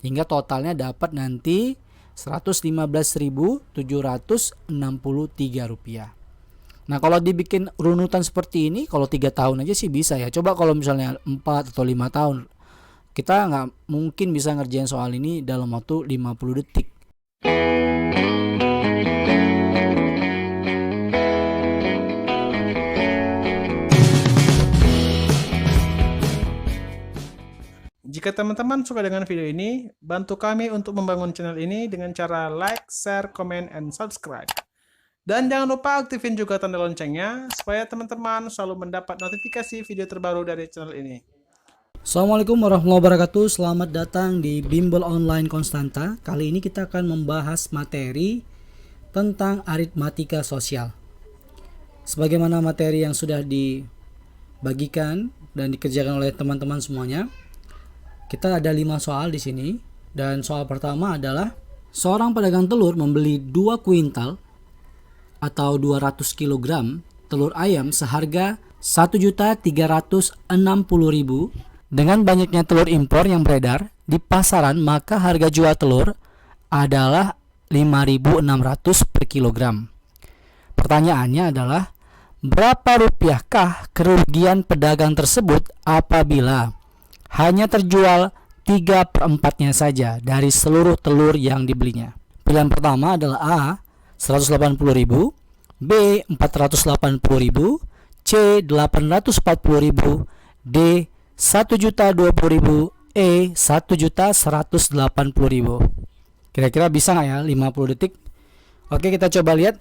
hingga totalnya dapat nanti Rp115.763. Nah, kalau dibikin runutan seperti ini, kalau 3 tahun aja sih bisa ya. Coba kalau misalnya 4 atau 5 tahun, kita nggak mungkin bisa ngerjain soal ini dalam waktu 50 detik. Jika teman-teman suka dengan video ini, bantu kami untuk membangun channel ini dengan cara like, share, comment, and subscribe. Dan jangan lupa aktifin juga tanda loncengnya, supaya teman-teman selalu mendapat notifikasi video terbaru dari channel ini. Assalamualaikum warahmatullahi wabarakatuh. Selamat datang di Bimbel Online Konstanta. Kali ini kita akan membahas materi tentang aritmatika sosial. Sebagaimana materi yang sudah dibagikan dan dikerjakan oleh teman-teman semuanya, kita ada 5 soal di sini. Dan soal pertama adalah seorang pedagang telur membeli 2 kuintal atau 200 kg telur ayam seharga Rp1.360.000. Dengan banyaknya telur impor yang beredar di pasaran, maka harga jual telur adalah Rp5.600 per kilogram. Pertanyaannya adalah, berapa rupiahkah kerugian pedagang tersebut apabila hanya terjual 3/4-nya saja dari seluruh telur yang dibelinya? Pilihan pertama adalah A. 180.000, B. 480.000, C. 840.000, D. 1.020.000, E. 1.180.000. Kira-kira bisa nggak ya 50 detik? Oke, kita coba lihat.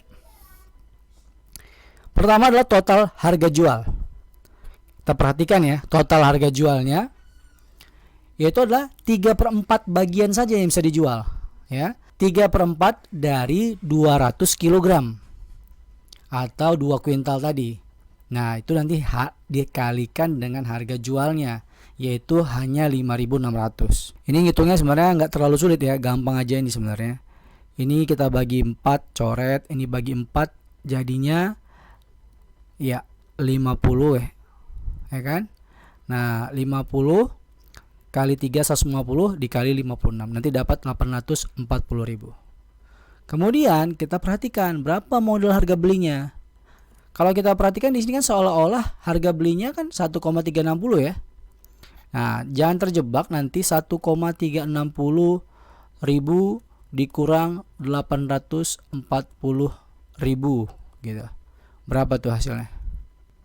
Pertama adalah total harga jual. Kita perhatikan ya, total harga jualnya yaitu adalah 3/4 bagian saja yang bisa dijual, ya. 3/4 dari 200 kg atau 2 kuintal tadi. Nah, itu nanti dikalikan dengan harga jualnya, yaitu hanya 5.600. Ini ngitungnya sebenarnya nggak terlalu sulit ya, gampang aja ini sebenarnya. Ini kita bagi 4, coret, ini bagi 4, jadinya ya 50 ya kan? Nah, 50 kali 3 150 dikali 56, nanti dapat 840.000. Kemudian kita perhatikan berapa modal harga belinya. Kalau kita perhatikan di sini kan seolah-olah harga belinya kan 1,360 ya. Nah, jangan terjebak nanti 1,360.000 dikurang 840.000 gitu. Berapa tuh hasilnya?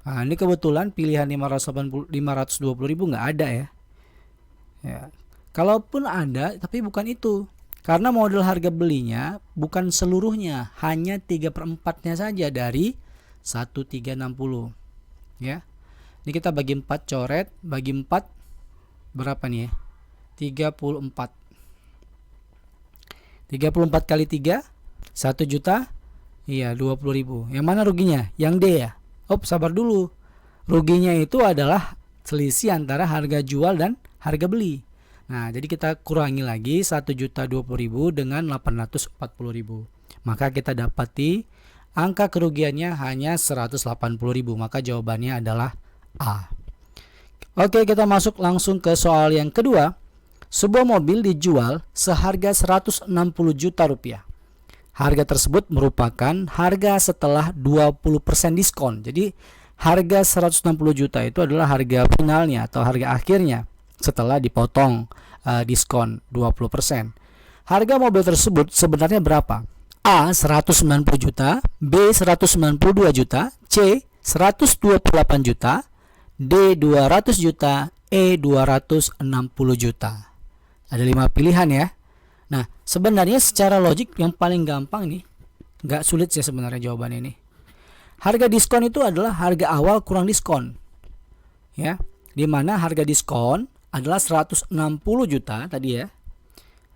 Nah, ini kebetulan pilihan 520.000 nggak ada ya. Ya, kalaupun ada, tapi bukan itu. Karena modal harga belinya bukan seluruhnya, hanya 3/4-nya saja dari 1.360. Ya. Ini kita bagi 4, coret, bagi 4 berapa nih ya? 34. 34 kali 3 1 juta. Iya, 20.000. Yang mana ruginya? Yang D ya. Sabar dulu. Ruginya itu adalah selisih antara harga jual dan harga beli. Nah, jadi kita kurangi lagi 1.020.000 dengan 840.000. Maka kita dapati angka kerugiannya hanya 180.000. Maka jawabannya adalah A. Oke, kita masuk langsung ke soal yang kedua. Sebuah mobil dijual seharga 160 juta rupiah. Harga tersebut merupakan harga setelah 20% diskon. Jadi harga 160 juta itu adalah harga finalnya atau harga akhirnya setelah dipotong diskon 20%. Harga mobil tersebut sebenarnya berapa? A. 190 juta, B. 192 juta, C. 128 juta, D. 200 juta, E. 260 juta. Ada 5 pilihan ya. Nah, sebenarnya secara logik yang paling gampang nih, nggak sulit sih sebenarnya jawabannya ini. Harga diskon itu adalah harga awal kurang diskon, ya. Dimana harga diskon adalah 160 juta tadi ya.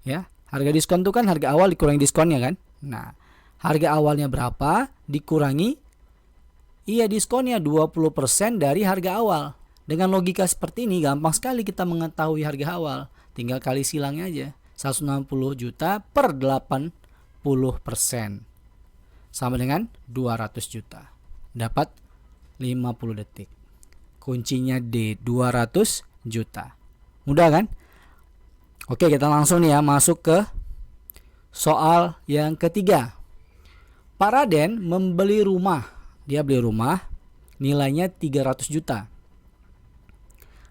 Ya, harga diskon itu kan harga awal dikurangi diskonnya kan. Nah, harga awalnya berapa dikurangi diskonnya 20% dari harga awal. Dengan logika seperti ini gampang sekali kita mengetahui harga awal. Tinggal kali silangnya aja. 160 juta per 80% sama dengan 200 juta. Dapat 50 detik. Kuncinya D, 200 juta. Mudah kan? Oke, kita langsung nih ya masuk ke soal yang ketiga. Pak Raden membeli rumah. Dia beli rumah nilainya 300 juta.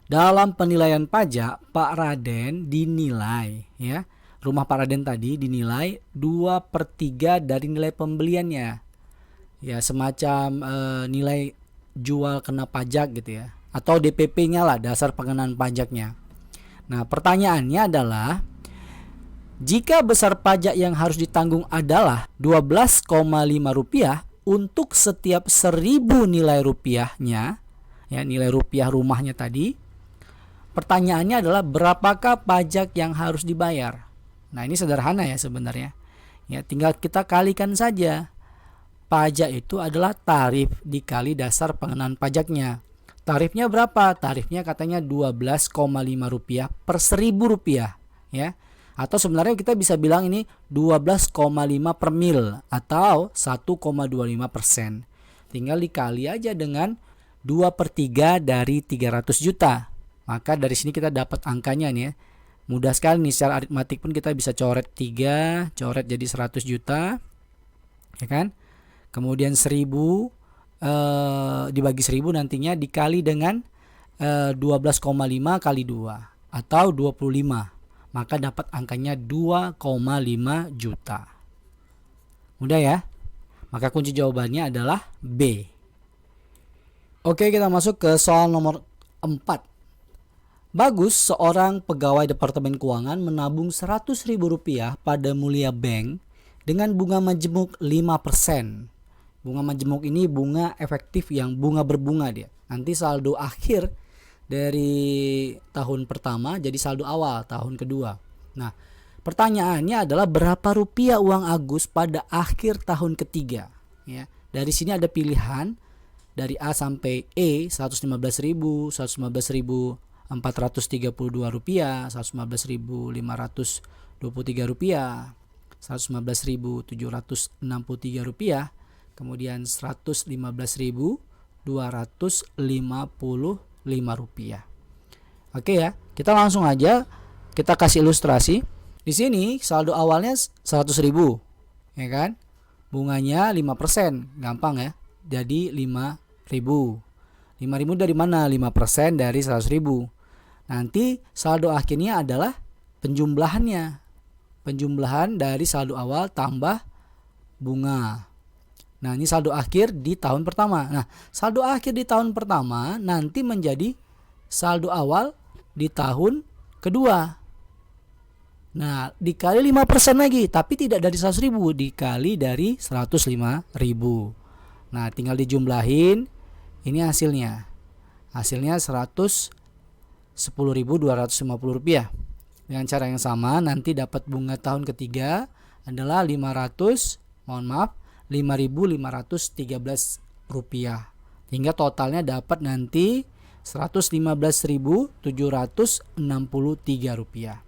Dalam penilaian pajak, Pak Raden dinilai ya. Rumah Pak Raden tadi dinilai 2/3 dari nilai pembeliannya. Ya, semacam nilai jual kena pajak gitu ya. Atau DPP-nya lah, dasar pengenaan pajaknya. Nah, pertanyaannya adalah jika besar pajak yang harus ditanggung adalah 12,5 rupiah untuk setiap 1.000 nilai rupiahnya, ya nilai rupiah rumahnya tadi, pertanyaannya adalah berapakah pajak yang harus dibayar? Nah, ini sederhana ya sebenarnya. Ya, tinggal kita kalikan saja. Pajak itu adalah tarif dikali dasar pengenaan pajaknya. Tarifnya berapa? Tarifnya katanya 12,5 rupiah per 1.000 rupiah, ya. Atau sebenarnya kita bisa bilang ini 12,5 per mil atau 1,25%. Tinggal dikali aja dengan 2/3 dari 300 juta. Maka dari sini kita dapat angkanya nih ya. Mudah sekali nih, secara aritmatik pun kita bisa coret 3, coret jadi 100 juta. Ya kan? Kemudian 1.000 dibagi 1.000 nantinya dikali dengan 12,5 kali 2 atau 25. Maka dapat angkanya 2,5 juta. Mudah ya? Maka kunci jawabannya adalah B. Oke, kita masuk ke soal nomor 4. Bagus, seorang pegawai Departemen Keuangan menabung Rp100.000 pada Mulia Bank dengan bunga majemuk 5%. Bunga majemuk ini bunga efektif yang bunga berbunga dia. Nanti saldo akhir dari tahun pertama jadi saldo awal tahun kedua. Nah, pertanyaannya adalah berapa rupiah uang Agus pada akhir tahun ketiga? Ya, dari sini ada pilihan dari A sampai E, 115.000, 115.432 rupiah, 115.523 rupiah, 115.763 rupiah, kemudian 115.255 rupiah. Oke ya, kita langsung aja kita kasih ilustrasi. Di sini saldo awalnya 100.000, ya kan? Bunganya 5%, gampang ya. Jadi 5.000. 5.000 dari mana? 5% dari 100.000. Nanti saldo akhirnya adalah penjumlahannya. Penjumlahan dari saldo awal tambah bunga. Nah, ini saldo akhir di tahun pertama. Nah, saldo akhir di tahun pertama nanti menjadi saldo awal di tahun kedua. Nah, dikali 5% lagi, tapi tidak dari 100.000, dikali dari 105.000. Nah, tinggal dijumlahin. Ini hasilnya. Hasilnya 110.250 rupiah. Dengan cara yang sama nanti dapat bunga tahun ketiga adalah 5.513 rupiah. Hingga totalnya dapat nanti 115.763 rupiah.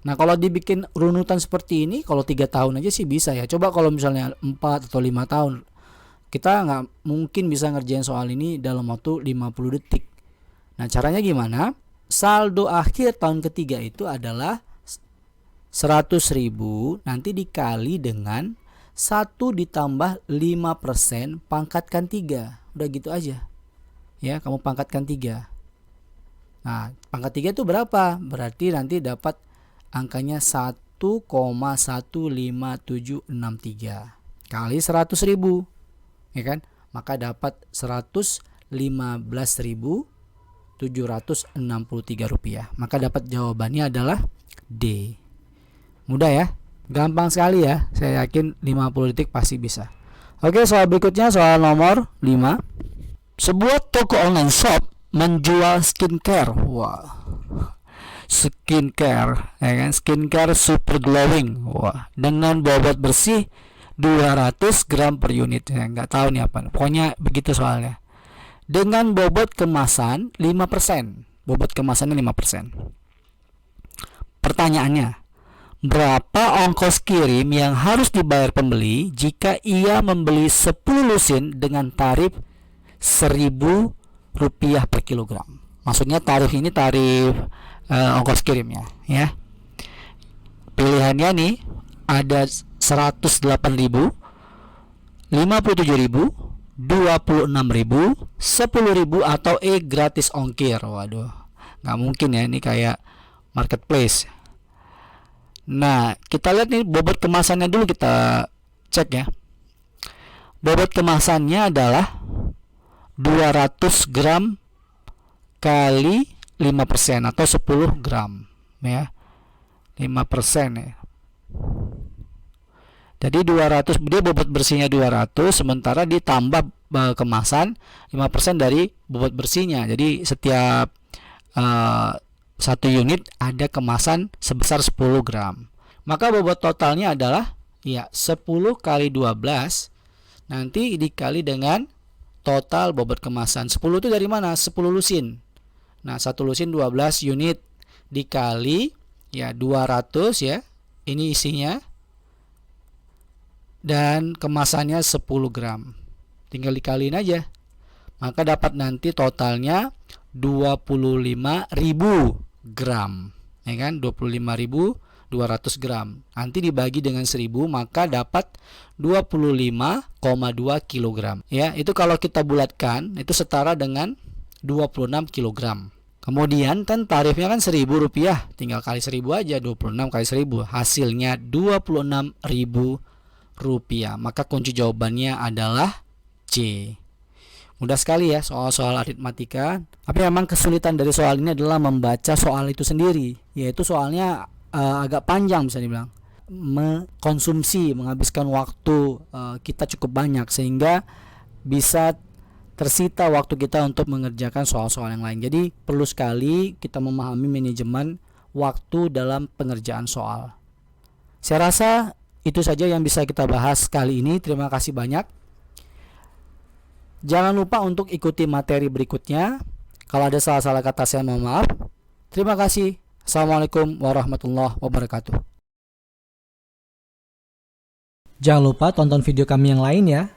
Nah, kalau dibikin runutan seperti ini, kalau 3 tahun aja sih bisa ya. Coba kalau misalnya 4 atau 5 tahun, kita nggak mungkin bisa ngerjain soal ini dalam waktu 50 detik. Nah, caranya gimana? Saldo akhir tahun ketiga itu adalah 100.000 nanti dikali dengan 1 ditambah 5% pangkatkan 3. Udah gitu aja. Ya, kamu pangkatkan 3. Nah, pangkat 3 itu berapa? Berarti nanti dapat angkanya 1,15763 kali 100.000. Ya kan? Maka dapat 115.763 rupiah. Maka dapat jawabannya adalah D. Mudah ya? Gampang sekali ya. Saya yakin 50 detik pasti bisa. Oke, soal berikutnya soal nomor 5. Sebuah toko online shop menjual skincare. Wah. Skincare, ya kan? Skincare super glowing. Wah, dengan bobot bersih 200 gram per unit. Ya, nggak tahu nih apa. Pokoknya begitu soalnya. Dengan bobot kemasan 5%. Bobot kemasannya 5%. Pertanyaannya, berapa ongkos kirim yang harus dibayar pembeli jika ia membeli 10 lusin dengan tarif 1.000 rupiah per kilogram? Maksudnya tarif ini tarif ongkos kirimnya, ya. Pilihannya nih ada 108.000, 57.000, 26.000, 10.000 atau gratis ongkir. Waduh, nggak mungkin ya, ini kayak marketplace. Nah, kita lihat nih bobot kemasannya dulu, kita cek ya. Bobot kemasannya adalah 200 gram kali 5% atau 10 gram ya. 5% ya. Jadi 200, dia bobot bersihnya 200, sementara ditambah kemasan 5% dari bobot bersihnya. Jadi setiap satu unit ada kemasan sebesar 10 gram. Maka bobot totalnya adalah ya 10 kali 12 nanti dikali dengan total bobot kemasan. 10 itu dari mana? 10 lusin. Nah, 1 lusin 12 unit dikali ya 200 ya. Ini isinya. Dan kemasannya 10 gram. Tinggal dikaliin aja. Maka dapat nanti totalnya 25.000 gram, ya kan? 25.200 gram. Nanti dibagi dengan 1000 maka dapat 25,2 kilogram. Ya, itu kalau kita bulatkan itu setara dengan 26 kilogram. Kemudian kan tarifnya kan Rp1.000, tinggal kali 1000 aja, 26 kali 1000, hasilnya Rp26.000. Maka kunci jawabannya adalah C. Mudah sekali ya soal-soal aritmatika. Tapi memang kesulitan dari soal ini adalah membaca soal itu sendiri. Yaitu soalnya agak panjang bisa dibilang. Menghabiskan waktu kita cukup banyak sehingga bisa tersita waktu kita untuk mengerjakan soal-soal yang lain. Jadi perlu sekali kita memahami manajemen waktu dalam pengerjaan soal. Saya rasa itu saja yang bisa kita bahas kali ini. Terima kasih banyak. Jangan lupa untuk ikuti materi berikutnya. Kalau ada salah-salah kata saya mohon maaf. Terima kasih. Assalamualaikum warahmatullahi wabarakatuh. Jangan lupa tonton video kami yang lain ya.